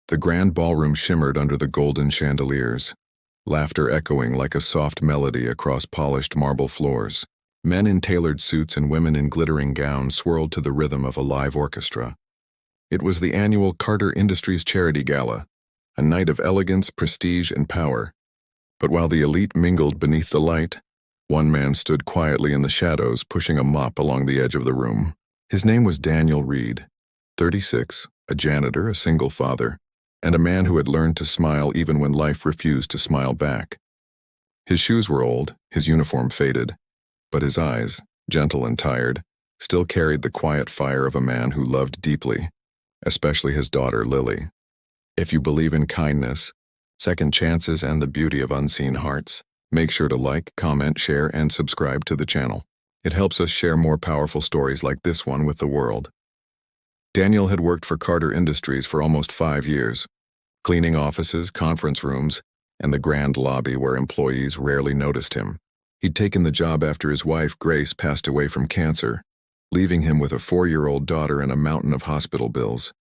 The grand ballroom shimmered under the golden chandeliers, laughter echoing like a soft melody across polished marble floors. Men in tailored suits and women in glittering gowns swirled to the rhythm of a live orchestra. It was the annual Carter Industries Charity Gala, a night of elegance, prestige, and power. But while the elite mingled beneath the light, one man stood quietly in the shadows, pushing a mop along the edge of the room. His name was Daniel Reed, 36, a janitor, a single father, and a man who had learned to smile even when life refused to smile back. His shoes were old, his uniform faded, but his eyes, gentle and tired, still carried the quiet fire of a man who loved deeply, especially his daughter Lily. If you believe in kindness, second chances, and the beauty of unseen hearts, make sure to like, comment, share, and subscribe to the channel. It helps us share more powerful stories like this one with the world. Daniel had worked for Carter Industries for almost 5 years, cleaning offices, conference rooms, and the grand lobby where employees rarely noticed him. He'd taken the job after his wife, Grace, passed away from cancer, leaving him with a 4-year-old daughter and a mountain of hospital bills.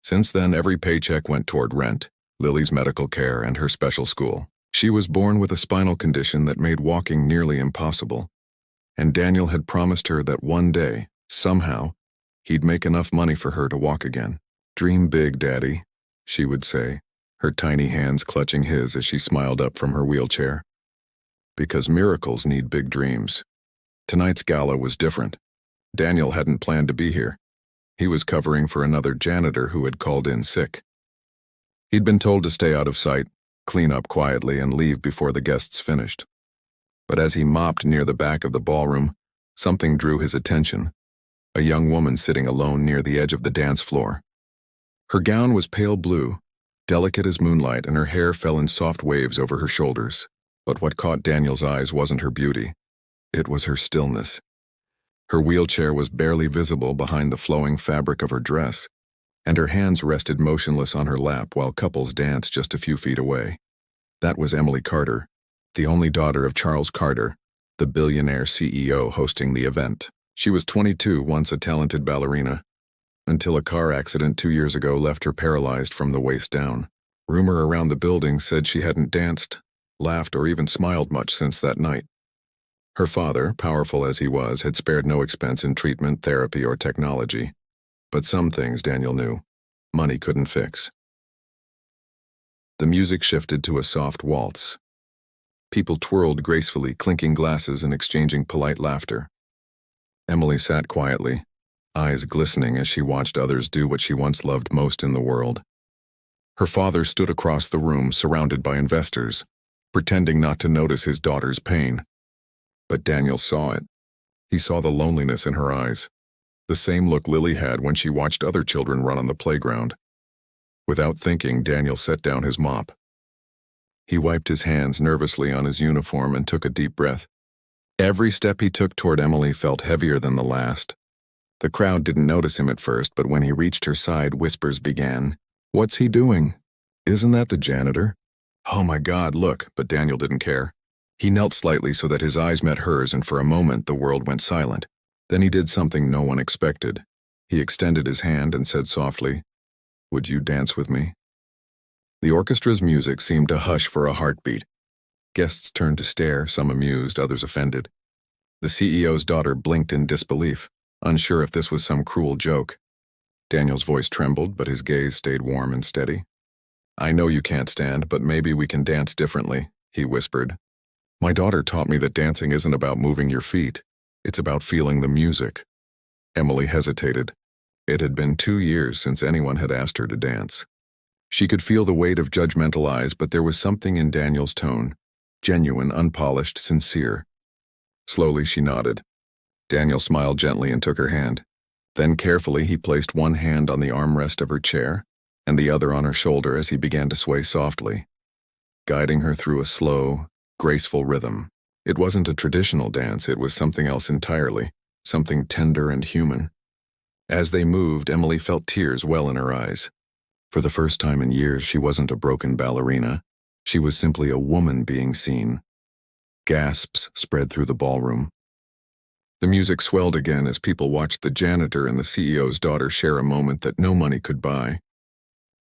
Since then, every paycheck went toward rent, Lily's medical care, and her special school. She was born with a spinal condition that made walking nearly impossible, and Daniel had promised her that one day, somehow, he'd make enough money for her to walk again. "Dream big, Daddy," she would say, her tiny hands clutching his as she smiled up from her wheelchair. Because miracles need big dreams. Tonight's gala was different. Daniel hadn't planned to be here. He was covering for another janitor who had called in sick. He'd been told to stay out of sight, clean up quietly, and leave before the guests finished. But as he mopped near the back of the ballroom, something drew his attention. A young woman sitting alone near the edge of the dance floor. Her gown was pale blue, delicate as moonlight, and her hair fell in soft waves over her shoulders. But what caught Daniel's eyes wasn't her beauty. It was her stillness. Her wheelchair was barely visible behind the flowing fabric of her dress, and her hands rested motionless on her lap while couples danced just a few feet away. That was Emily Carter, the only daughter of Charles Carter, the billionaire CEO hosting the event. She was 22, once a talented ballerina, until a car accident 2 years ago left her paralyzed from the waist down. Rumor around the building said she hadn't danced, laughed, or even smiled much since that night. Her father, powerful as he was, had spared no expense in treatment, therapy, or technology. But some things Daniel knew, money couldn't fix. The music shifted to a soft waltz. People twirled gracefully, clinking glasses and exchanging polite laughter. Emily sat quietly, eyes glistening as she watched others do what she once loved most in the world. Her father stood across the room, surrounded by investors, pretending not to notice his daughter's pain. But Daniel saw it. He saw the loneliness in her eyes, the same look Lily had when she watched other children run on the playground. Without thinking, Daniel set down his mop. He wiped his hands nervously on his uniform and took a deep breath. Every step he took toward Emily felt heavier than the last. The crowd didn't notice him at first, but when he reached her side, whispers began. "What's he doing? Isn't that the janitor? Oh my God, look," but Daniel didn't care. He knelt slightly so that his eyes met hers, and for a moment the world went silent. Then he did something no one expected. He extended his hand and said softly, "Would you dance with me?" The orchestra's music seemed to hush for a heartbeat. Guests turned to stare, some amused, others offended. The CEO's daughter blinked in disbelief, unsure if this was some cruel joke. Daniel's voice trembled, but his gaze stayed warm and steady. "I know you can't stand, but maybe we can dance differently," he whispered. "My daughter taught me that dancing isn't about moving your feet. It's about feeling the music." Emily hesitated. It had been 2 years since anyone had asked her to dance. She could feel the weight of judgmental eyes, but there was something in Daniel's tone, genuine, unpolished, sincere. Slowly she nodded. Daniel smiled gently and took her hand. Then carefully he placed one hand on the armrest of her chair and the other on her shoulder as he began to sway softly, guiding her through a slow, graceful rhythm. It wasn't a traditional dance, it was something else entirely, something tender and human. As they moved, Emily felt tears well in her eyes. For the first time in years, she wasn't a broken ballerina. She was simply a woman being seen. Gasps spread through the ballroom. The music swelled again as people watched the janitor and the CEO's daughter share a moment that no money could buy.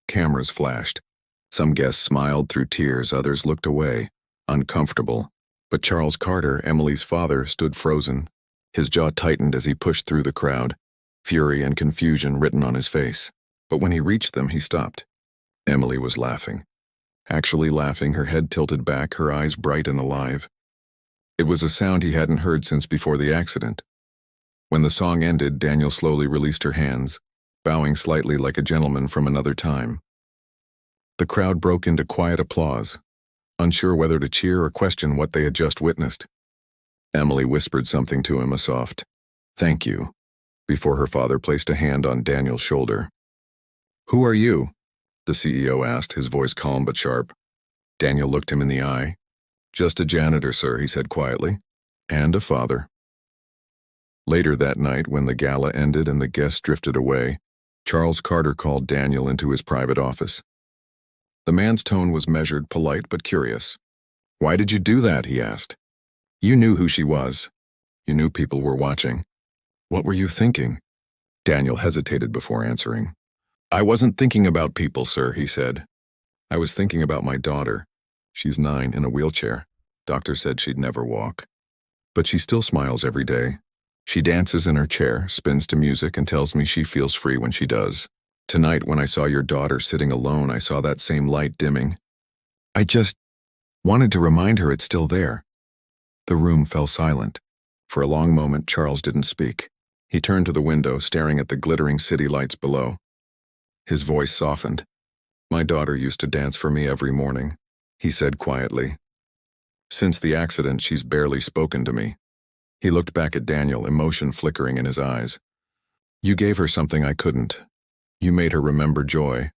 Cameras flashed. Some guests smiled through tears, others looked away, uncomfortable. But Charles Carter, Emily's father, stood frozen. His jaw tightened as he pushed through the crowd, fury and confusion written on his face. But when he reached them, he stopped. Emily was laughing. Actually laughing, her head tilted back, her eyes bright and alive. It was a sound he hadn't heard since before the accident. When the song ended, Daniel slowly released her hands, bowing slightly like a gentleman from another time. The crowd broke into quiet applause, unsure whether to cheer or question what they had just witnessed. Emily whispered something to him, a soft, "Thank you," before her father placed a hand on Daniel's shoulder. "Who are you?" the CEO asked, his voice calm but sharp. Daniel looked him in the eye. "Just a janitor, sir," he said quietly, "and a father." Later that night, when the gala ended and the guests drifted away, Charles Carter called Daniel into his private office. The man's tone was measured, polite, but curious. "Why did you do that?" he asked. "You knew who she was. You knew people were watching. What were you thinking?" Daniel hesitated before answering. "I wasn't thinking about people, sir," he said. "I was thinking about my daughter. She's 9, in a wheelchair. Doctor said she'd never walk. But she still smiles every day. She dances in her chair, spins to music, and tells me she feels free when she does. Tonight, when I saw your daughter sitting alone, I saw that same light dimming. I just wanted to remind her it's still there." The room fell silent. For a long moment, Charles didn't speak. He turned to the window, staring at the glittering city lights below. His voice softened. "My daughter used to dance for me every morning," he said quietly. "Since the accident, she's barely spoken to me." He looked back at Daniel, emotion flickering in his eyes. "You gave her something I couldn't. You made her remember joy."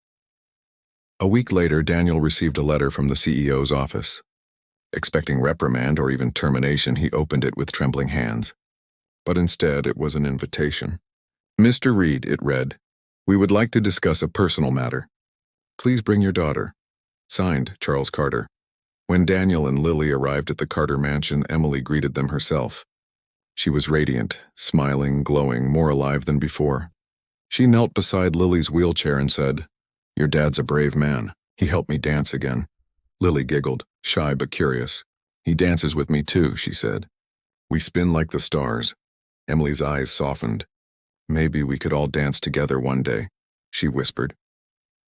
A week later, Daniel received a letter from the CEO's office. Expecting reprimand or even termination, he opened it with trembling hands. But instead, it was an invitation. "Mr. Reed," it read, "we would like to discuss a personal matter. Please bring your daughter. Signed, Charles Carter." When Daniel and Lily arrived at the Carter mansion, Emily greeted them herself. She was radiant, smiling, glowing, more alive than before. She knelt beside Lily's wheelchair and said, "Your dad's a brave man. He helped me dance again." Lily giggled, shy but curious. "He dances with me too," she said. "We spin like the stars." Emily's eyes softened. "Maybe we could all dance together one day," she whispered.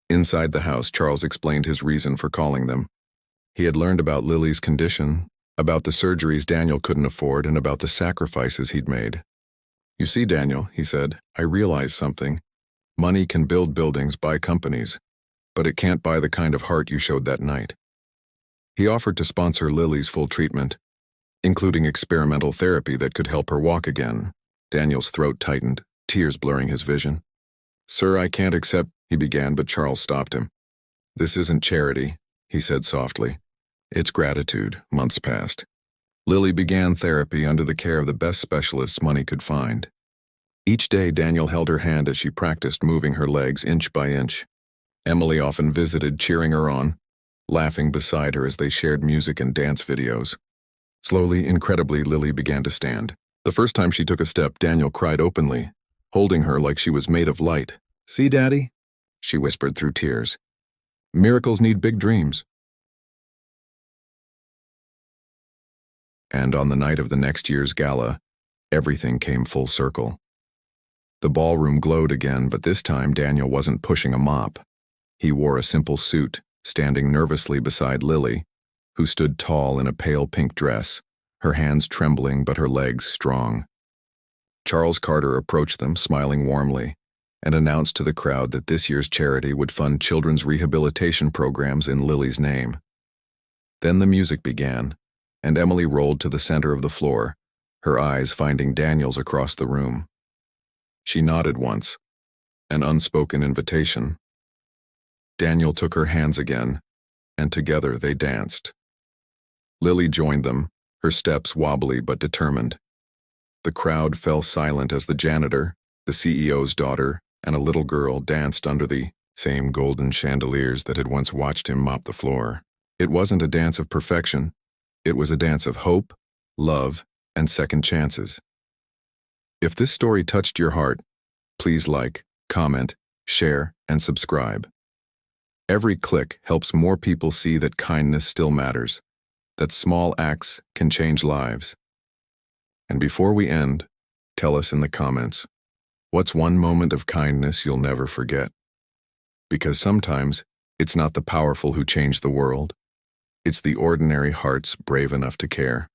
Inside the house, Charles explained his reason for calling them. He had learned about Lily's condition, about the surgeries Daniel couldn't afford, and about the sacrifices he'd made. "You see, Daniel," he said, "I realized something. Money can build buildings, buy companies, but it can't buy the kind of heart you showed that night." He offered to sponsor Lily's full treatment, including experimental therapy that could help her walk again. Daniel's throat tightened, tears blurring his vision. "Sir, I can't accept," he began, but Charles stopped him. "This isn't charity," he said softly. "It's gratitude." Months passed. Lily began therapy under the care of the best specialists money could find. Each day, Daniel held her hand as she practiced moving her legs inch by inch. Emily often visited, cheering her on, laughing beside her as they shared music and dance videos. Slowly, incredibly, Lily began to stand. The first time she took a step, Daniel cried openly, holding her like she was made of light. "See, Daddy?" she whispered through tears. "Miracles need big dreams." And on the night of the next year's gala, everything came full circle. The ballroom glowed again, but this time Daniel wasn't pushing a mop. He wore a simple suit, standing nervously beside Lily, who stood tall in a pale pink dress, her hands trembling but her legs strong. Charles Carter approached them, smiling warmly, and announced to the crowd that this year's charity would fund children's rehabilitation programs in Lily's name. Then the music began, and Emily rolled to the center of the floor, her eyes finding Daniel's across the room. She nodded once, an unspoken invitation. Daniel took her hands again, and together they danced. Lily joined them, her steps wobbly but determined. The crowd fell silent as the janitor, the CEO's daughter, and a little girl danced under the same golden chandeliers that had once watched him mop the floor. It wasn't a dance of perfection. It was a dance of hope, love, and second chances. If this story touched your heart, please like, comment, share, and subscribe. Every click helps more people see that kindness still matters, that small acts can change lives. And before we end, tell us in the comments, what's one moment of kindness you'll never forget? Because sometimes it's not the powerful who change the world. It's the ordinary hearts brave enough to care.